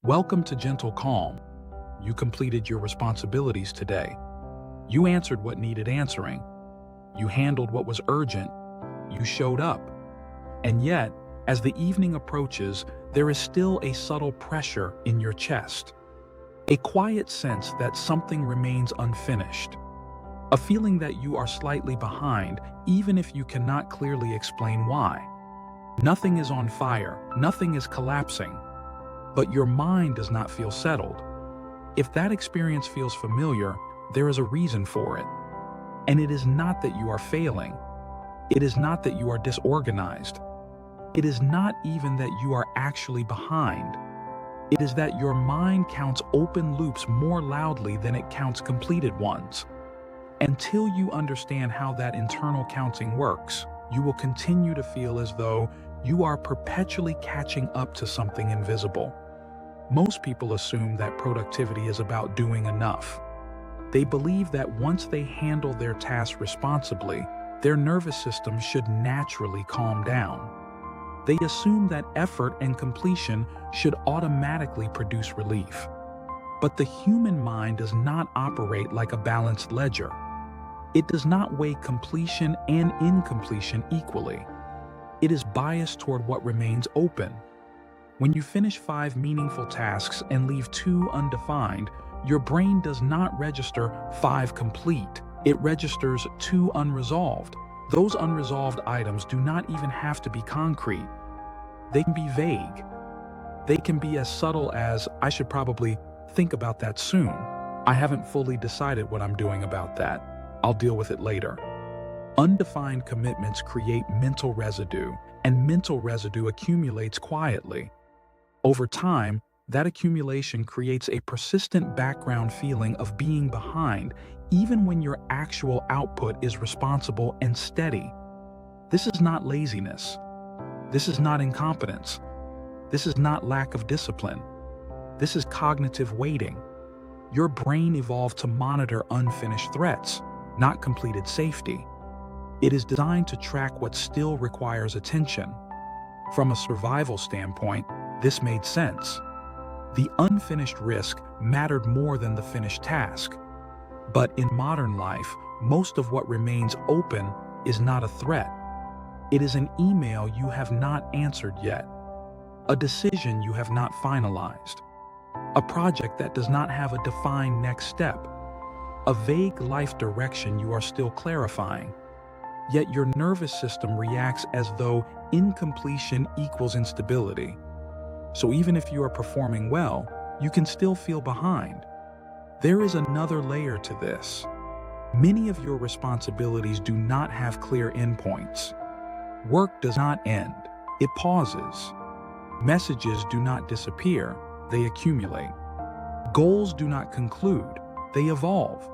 Welcome to Gentle Calm. You completed your responsibilities today. You answered what needed answering. You handled what was urgent. You showed up. And yet, as the evening approaches, there is still a subtle pressure in your chest. A quiet sense that something remains unfinished. A feeling that you are slightly behind, even if you cannot clearly explain why. Nothing is on fire, nothing is collapsing, but your mind does not feel settled. If that experience feels familiar, there is a reason for it. And it is not that you are failing. It is not that you are disorganized. It is not even that you are actually behind. It is that your mind counts open loops more loudly than it counts completed ones. Until you understand how that internal counting works, you will continue to feel as though you are perpetually catching up to something invisible. Most people assume that productivity is about doing enough. They believe that once they handle their tasks responsibly, their nervous system should naturally calm down. They assume that effort and completion should automatically produce relief. But the human mind does not operate like a balanced ledger. It does not weigh completion and incompletion equally. It is biased toward what remains open. When you finish 5 meaningful tasks and leave 2 undefined, your brain does not register 5 complete. It registers 2 unresolved. Those unresolved items do not even have to be concrete. They can be vague. They can be as subtle as, I should probably think about that soon. I haven't fully decided what I'm doing about that. I'll deal with it later. Undefined commitments create mental residue, and mental residue accumulates quietly. Over time, that accumulation creates a persistent background feeling of being behind, even when your actual output is responsible and steady. This is not laziness. This is not incompetence. This is not lack of discipline. This is cognitive waiting. Your brain evolved to monitor unfinished threats, not completed safety. It is designed to track what still requires attention. From a survival standpoint, this made sense. The unfinished risk mattered more than the finished task. But in modern life, most of what remains open is not a threat. It is an email you have not answered yet, a decision you have not finalized, a project that does not have a defined next step, a vague life direction you are still clarifying. Yet your nervous system reacts as though incompletion equals instability. So even if you are performing well, you can still feel behind. There is another layer to this. Many of your responsibilities do not have clear endpoints. Work does not end, it pauses. Messages do not disappear, they accumulate. Goals do not conclude, they evolve.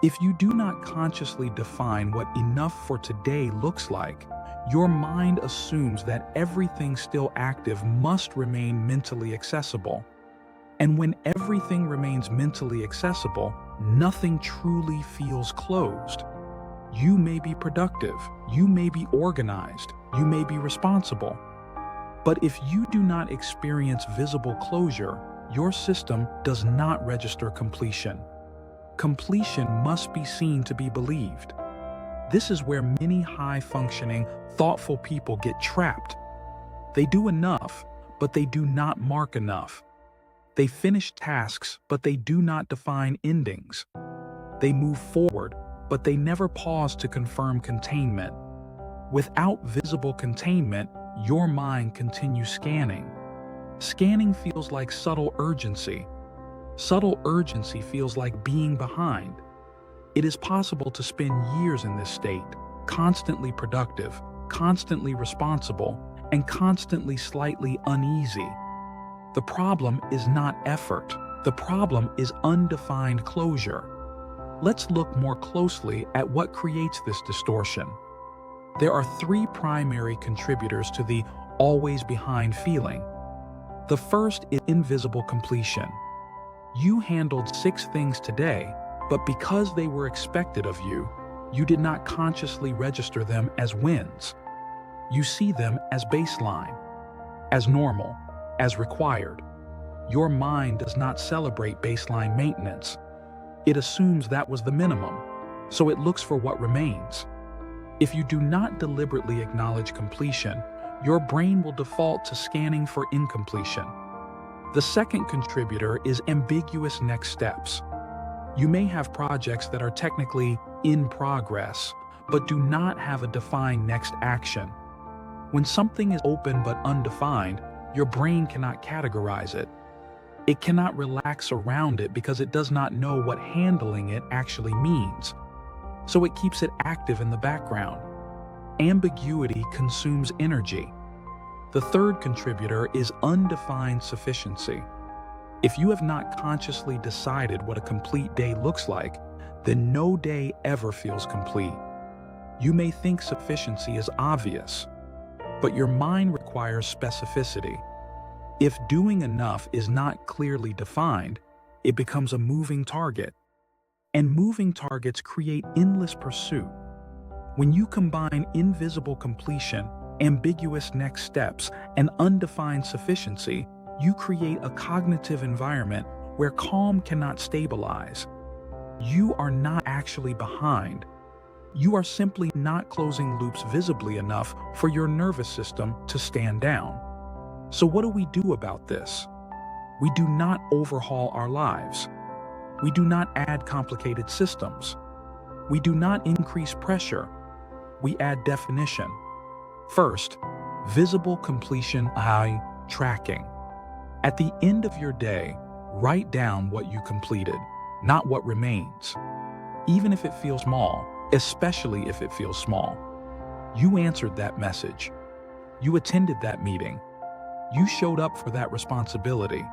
If you do not consciously define what enough for today looks like, your mind assumes that everything still active must remain mentally accessible. And when everything remains mentally accessible, nothing truly feels closed. You may be productive, you may be organized, you may be responsible. But if you do not experience visible closure, your system does not register completion. Completion must be seen to be believed. This is where many high-functioning, thoughtful people get trapped. They do enough, but they do not mark enough. They finish tasks, but they do not define endings. They move forward, but they never pause to confirm containment. Without visible containment, your mind continues scanning. Scanning feels like subtle urgency. Subtle urgency feels like being behind. It is possible to spend years in this state, constantly productive, constantly responsible, and constantly slightly uneasy. The problem is not effort. The problem is undefined closure. Let's look more closely at what creates this distortion. There are 3 primary contributors to the always behind feeling. The first is invisible completion. You handled 6 things today, but because they were expected of you, you did not consciously register them as wins. You see them as baseline, as normal, as required. Your mind does not celebrate baseline maintenance. It assumes that was the minimum, so it looks for what remains. If you do not deliberately acknowledge completion, your brain will default to scanning for incompletion. The second contributor is ambiguous next steps. You may have projects that are technically in progress, but do not have a defined next action. When something is open but undefined, your brain cannot categorize it. It cannot relax around it because it does not know what handling it actually means. So it keeps it active in the background. Ambiguity consumes energy. The third contributor is undefined sufficiency. If you have not consciously decided what a complete day looks like, then no day ever feels complete. You may think sufficiency is obvious, but your mind requires specificity. If doing enough is not clearly defined, it becomes a moving target. And moving targets create endless pursuit. When you combine invisible completion, ambiguous next steps, and undefined sufficiency, you create a cognitive environment where calm cannot stabilize. You are not actually behind. You are simply not closing loops visibly enough for your nervous system to stand down. So what do we do about this? We do not overhaul our lives. We do not add complicated systems. We do not increase pressure. We add definition. First, visible completion tracking. At the end of your day, write down what you completed, not what remains. Even if it feels small, especially if it feels small. You answered that message. You attended that meeting. You showed up for that responsibility.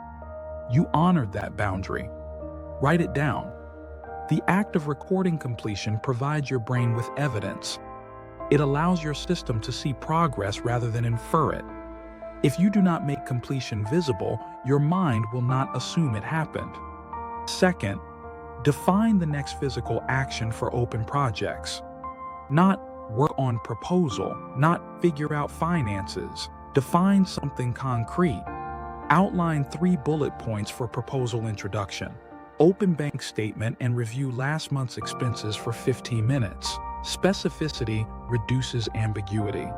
You honored that boundary. Write it down. The act of recording completion provides your brain with evidence. It allows your system to see progress rather than infer it. If you do not make completion visible, your mind will not assume it happened. Second, define the next physical action for open projects. Not work on proposal, not figure out finances. Define something concrete. Outline 3 bullet points for proposal introduction. Open bank statement and review last month's expenses for 15 minutes. Specificity reduces ambiguity.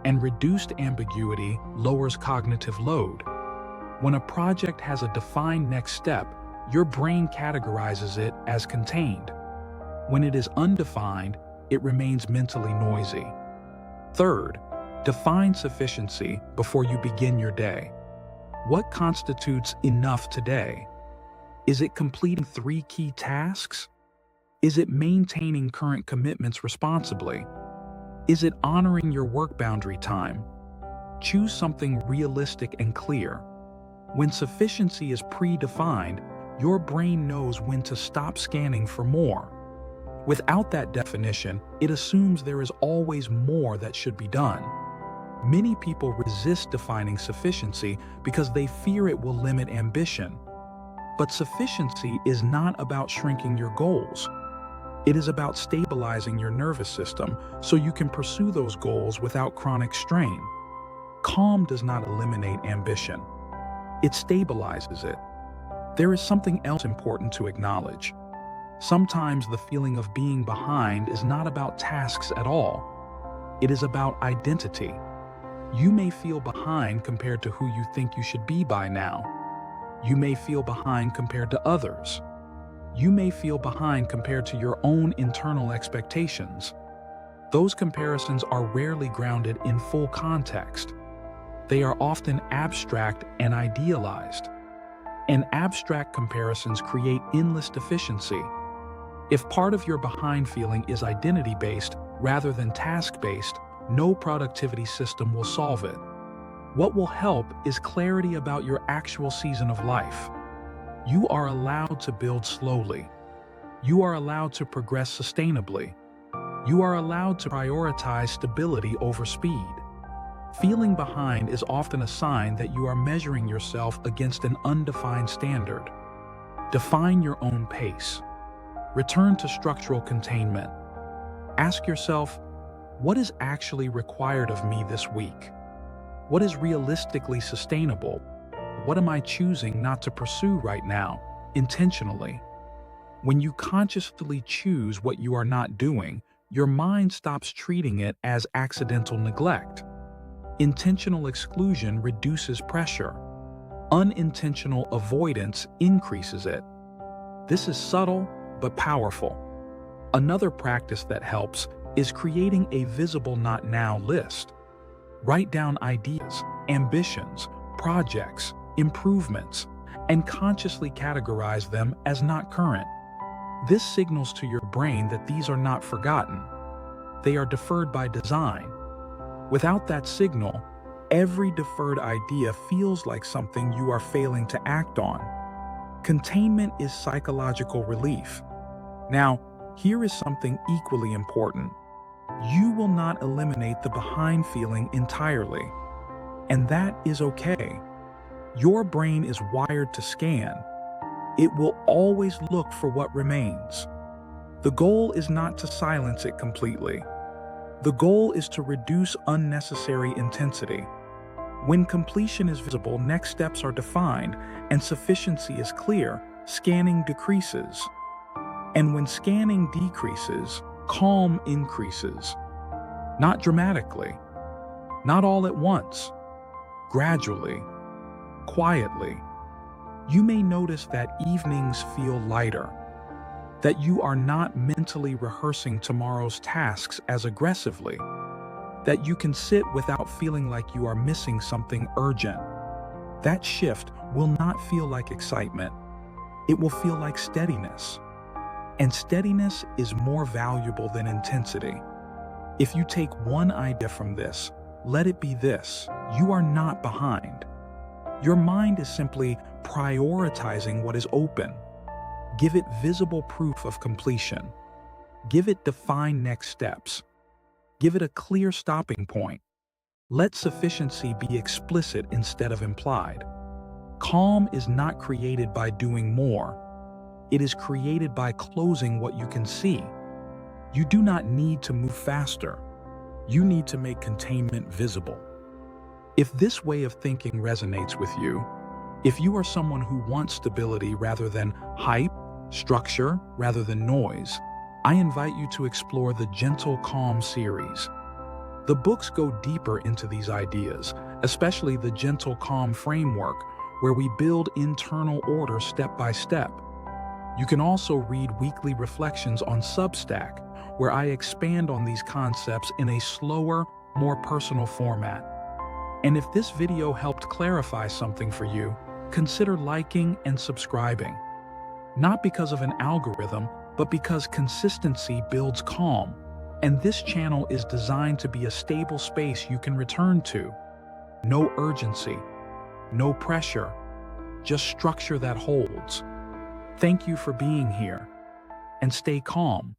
And reduced ambiguity lowers cognitive load. When a project has a defined next step, your brain categorizes it as contained. When it is undefined, it remains mentally noisy. Third, define sufficiency before you begin your day. What constitutes enough today? Is it completing 3 key tasks? Is it maintaining current commitments responsibly? Is it honoring your work boundary time? Choose something realistic and clear. When sufficiency is predefined, your brain knows when to stop scanning for more. Without that definition, it assumes there is always more that should be done. Many people resist defining sufficiency because they fear it will limit ambition. But sufficiency is not about shrinking your goals. It is about stabilizing your nervous system so you can pursue those goals without chronic strain. Calm does not eliminate ambition. It stabilizes it. There is something else important to acknowledge. Sometimes the feeling of being behind is not about tasks at all. It is about identity. You may feel behind compared to who you think you should be by now. You may feel behind compared to others. You may feel behind compared to your own internal expectations. Those comparisons are rarely grounded in full context. They are often abstract and idealized. And abstract comparisons create endless deficiency. If part of your behind feeling is identity-based rather than task-based, no productivity system will solve it. What will help is clarity about your actual season of life. You are allowed to build slowly. You are allowed to progress sustainably. You are allowed to prioritize stability over speed. Feeling behind is often a sign that you are measuring yourself against an undefined standard. Define your own pace. Return to structural containment. Ask yourself, what is actually required of me this week? What is realistically sustainable? what am I choosing not to pursue right now, intentionally? When you consciously choose what you are not doing, your mind stops treating it as accidental neglect. Intentional exclusion reduces pressure. Unintentional avoidance increases it. This is subtle but powerful. Another practice that helps is creating a visible not now list. Write down ideas, ambitions, projects, improvements, and consciously categorize them as not current. This signals to your brain that these are not forgotten. They are deferred by design. Without that signal, every deferred idea feels like something you are failing to act on. Containment is psychological relief. Now, here is something equally important. You will not eliminate the behind feeling entirely, and that is okay. Your brain is wired to scan. It will always look for what remains. The goal is not to silence it completely. The goal is to reduce unnecessary intensity. When completion is visible, next steps are defined, and sufficiency is clear, scanning decreases. And when scanning decreases, calm increases. Not dramatically, not all at once, gradually, quietly. You may notice that evenings feel lighter, that you are not mentally rehearsing tomorrow's tasks as aggressively, that you can sit without feeling like you are missing something urgent. That shift will not feel like excitement. It will feel like steadiness. And steadiness is more valuable than intensity. If you take one idea from this, let it be this: you are not behind. Your mind is simply prioritizing what is open. Give it visible proof of completion. Give it defined next steps. Give it a clear stopping point. Let sufficiency be explicit instead of implied. Calm is not created by doing more. It is created by closing what you can see. You do not need to move faster. You need to make containment visible. If this way of thinking resonates with you, if you are someone who wants stability rather than hype, structure rather than noise, I invite you to explore the Gentle Calm series. The books go deeper into these ideas, especially the Gentle Calm framework, where we build internal order step by step. You can also read weekly reflections on Substack, where I expand on these concepts in a slower, more personal format. And if this video helped clarify something for you, consider liking and subscribing. Not because of an algorithm, but because consistency builds calm. And this channel is designed to be a stable space you can return to. No urgency, no pressure, just structure that holds. Thank you for being here, and stay calm.